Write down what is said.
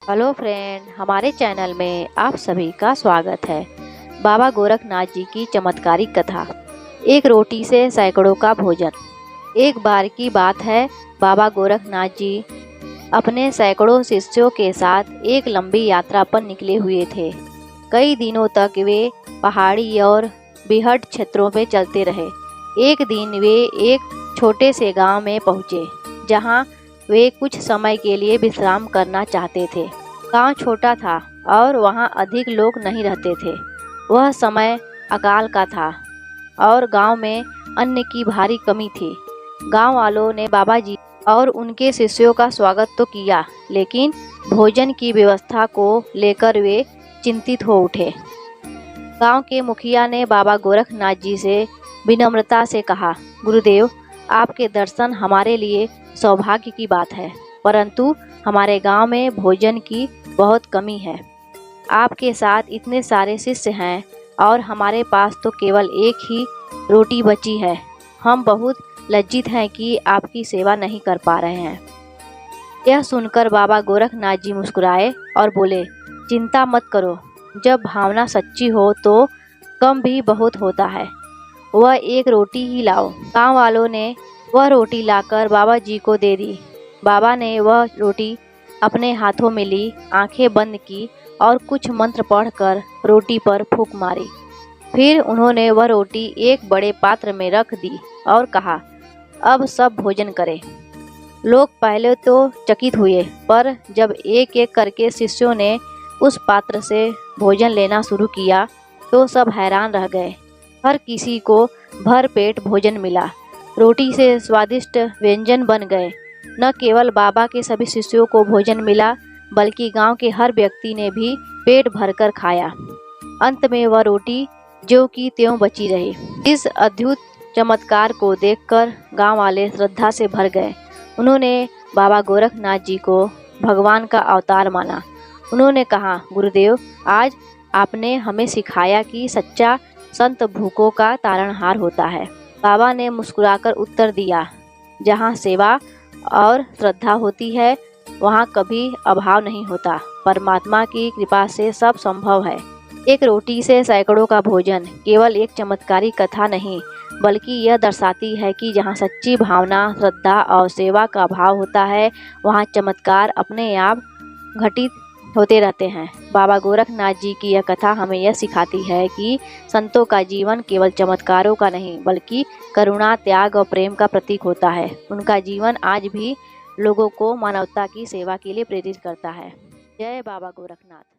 Hello friend, हमारे channel में आप सभी का स्वागत है। बाबा गोरखनाथ जी की चमत्कारिक कथा। एक रोटी से सैकड़ों का भोजन। एक बार की बात है, बाबा गोरखनाथ जी अपने सैकड़ों शिष्यों के साथ एक लंबी यात्रा पर निकले हुए थे। कई दिनों तक वे पहाड़ी और बिहड़ क्षेत्रों में चलते रहे। एक दिन वे एक छोटे से गांव में पहुंचे, जहां वे कुछ समय के लिए विश्राम करना चाहते थे। गांव छोटा था और वहां अधिक लोग नहीं रहते थे। वह समय अकाल का था और गांव में अन्न की भारी कमी थी। गांव वालों ने बाबा जी और उनके शिष्यों का स्वागत तो किया, लेकिन भोजन की व्यवस्था को लेकर वे चिंतित हो उठे। गांव के मुखिया ने बाबा गोरखनाथ जी से विनम्रता से कहा, गुरुदेव, आपके दर्शन हमारे लिए सौभाग्य की बात है, परंतु हमारे गांव में भोजन की बहुत कमी है। आपके साथ इतने सारे शिष्य हैं और हमारे पास तो केवल एक ही रोटी बची है। हम बहुत लज्जित हैं कि आपकी सेवा नहीं कर पा रहे हैं। यह सुनकर बाबा गोरखनाथ जी मुस्कुराए और बोले, चिंता मत करो, जब भावना सच्ची हो तो कम भी बहुत होता है। वह एक रोटी ही लाओ। गांव वालों ने वह रोटी लाकर बाबा जी को दे दी। बाबा ने वह रोटी अपने हाथों में ली, आंखें बंद की और कुछ मंत्र पढ़कर रोटी पर फूंक मारी। फिर उन्होंने वह रोटी एक बड़े पात्र में रख दी और कहा, अब सब भोजन करें। लोग पहले तो चकित हुए, पर जब एक एक करके शिष्यों ने उस पात्र से भोजन लेना शुरू किया तो सब हैरान रह गए। हर किसी को भर पेट भोजन मिला। रोटी से स्वादिष्ट व्यंजन बन गए। न केवल बाबा के सभी शिष्यों को भोजन मिला, बल्कि गांव के हर व्यक्ति ने भी पेट भरकर खाया। अंत में वह रोटी ज्यों की त्यों बची रही। इस अद्भुत चमत्कार को देखकर गांव वाले श्रद्धा से भर गए। उन्होंने बाबा गोरखनाथ जी को भगवान का अवतार माना। उन्होंने कहा, गुरुदेव, आज आपने हमें सिखाया कि सच्चा संत भूखों का तारणहार होता है। बाबा ने मुस्कुराकर उत्तर दिया, जहाँ सेवा और श्रद्धा होती है, वहाँ कभी अभाव नहीं होता। परमात्मा की कृपा से सब संभव है। एक रोटी से सैकड़ों का भोजन केवल एक चमत्कारिक कथा नहीं, बल्कि यह दर्शाती है कि जहाँ सच्ची भावना, श्रद्धा और सेवा का भाव होता है, वहाँ चमत्कार अपने आप घटित होते रहते हैं। बाबा गोरखनाथ जी की यह कथा हमें यह सिखाती है कि संतों का जीवन केवल चमत्कारों का नहीं, बल्कि करुणा, त्याग और प्रेम का प्रतीक होता है। उनका जीवन आज भी लोगों को मानवता की सेवा के लिए प्रेरित करता है। जय बाबा गोरखनाथ।